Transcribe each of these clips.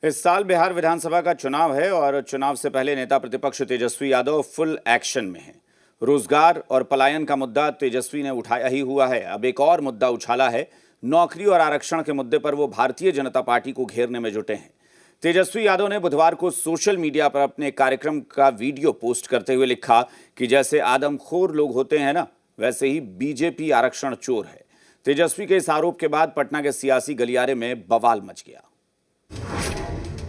इस साल बिहार विधानसभा का चुनाव है और चुनाव से पहले नेता प्रतिपक्ष तेजस्वी यादव फुल एक्शन में हैं। रोजगार और पलायन का मुद्दा तेजस्वी ने उठाया ही हुआ है। अब एक और मुद्दा उछाला है। नौकरी और आरक्षण के मुद्दे पर वो भारतीय जनता पार्टी को घेरने में जुटे हैं। तेजस्वी यादव ने बुधवार को सोशल मीडिया पर अपने कार्यक्रम का वीडियो पोस्ट करते हुए लिखा कि जैसे आदमखोर लोग होते हैं ना, वैसे ही बीजेपी आरक्षण चोर है। तेजस्वी के इस आरोप के बाद पटना के सियासी गलियारे में बवाल मच गया।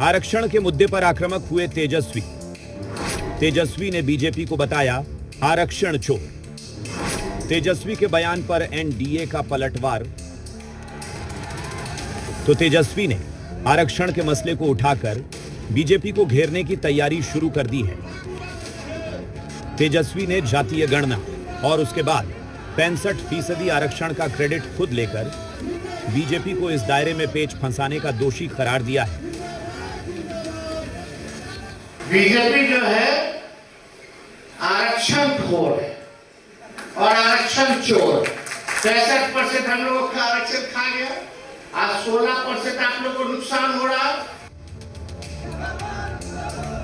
आरक्षण के मुद्दे पर आक्रामक हुए तेजस्वी। तेजस्वी ने बीजेपी को बताया आरक्षण चोर। तेजस्वी के बयान पर एनडीए का पलटवार। तो तेजस्वी ने आरक्षण के मसले को उठाकर बीजेपी को घेरने की तैयारी शुरू कर दी है। तेजस्वी ने जातीय गणना और उसके बाद 65% आरक्षण का क्रेडिट खुद लेकर बीजेपी को इस दायरे में पेच फंसाने का दोषी करार दिया है। बीजेपी जो है आरक्षण खोर है और आरक्षण चोर। 63% हम लोगों का आरक्षण खा गया, आज 16% आप लोगों को नुकसान हो रहा है।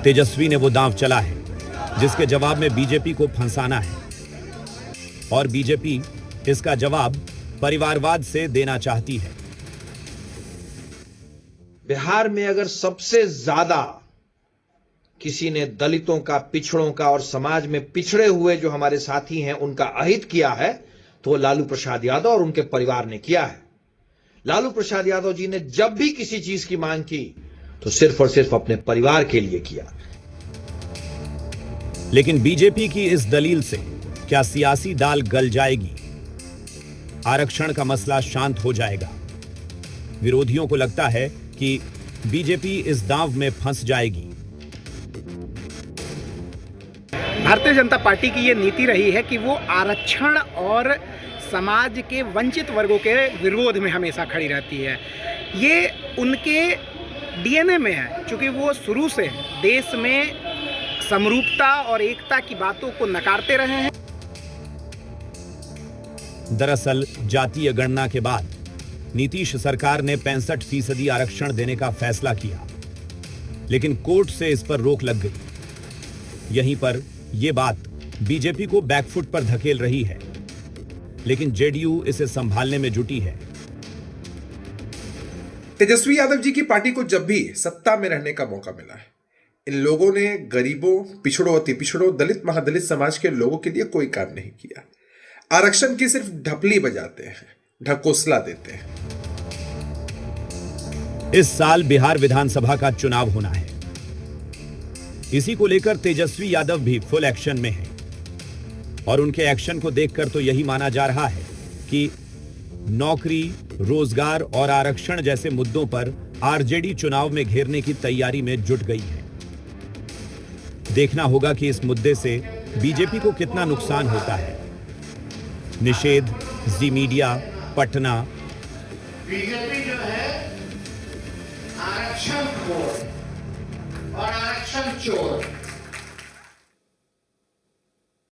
तेजस्वी ने वो दांव चला है जिसके जवाब में बीजेपी को फंसाना है और बीजेपी इसका जवाब परिवारवाद से देना चाहती है। बिहार में अगर सबसे ज्यादा किसी ने दलितों का, पिछड़ों का और समाज में पिछड़े हुए जो हमारे साथी हैं उनका अहित किया है तो वो लालू प्रसाद यादव और उनके परिवार ने किया है। लालू प्रसाद यादव जी ने जब भी किसी चीज की मांग की तो सिर्फ और सिर्फ अपने परिवार के लिए किया। लेकिन बीजेपी की इस दलील से क्या सियासी दाल गल जाएगी? आरक्षण का मसला शांत हो जाएगा? विरोधियों को लगता है कि बीजेपी इस दांव में फंस जाएगी। भारतीय जनता पार्टी की ये नीति रही है कि वो आरक्षण और समाज के वंचित वर्गों के विरोध में हमेशा खड़ी रहती है। ये उनके डीएनए में है, क्योंकि वो शुरू से देश में समरूपता और एकता की बातों को नकारते रहे हैं। दरअसल जातीय गणना के बाद नीतीश सरकार ने 65% आरक्षण देने का फैसला किया, लेकिन कोर्ट से इस पर रोक लग गई। यहीं पर यह बात बीजेपी को बैकफुट पर धकेल रही है, लेकिन जेडीयू इसे संभालने में जुटी है। तेजस्वी यादव जी की पार्टी को जब भी सत्ता में रहने का मौका मिला है, इन लोगों ने गरीबों, पिछड़ों, अति पिछड़ों, दलित, महादलित समाज के लोगों के लिए कोई काम नहीं किया। आरक्षण की सिर्फ ढपली बजाते हैं, ढकोसला देते हैं। इस साल बिहार विधानसभा का चुनाव होना है। इसी को लेकर तेजस्वी यादव भी फुल एक्शन में हैं और उनके एक्शन को देखकर तो यही माना जा रहा है कि नौकरी, रोजगार और आरक्षण जैसे मुद्दों पर आरजेडी चुनाव में घेरने की तैयारी में जुट गई है। देखना होगा कि इस मुद्दे से बीजेपी को कितना नुकसान होता है। निषेध, जी मीडिया, पटना। बीजेपी जो है आरक्षण खोर और आरक्षण चोर।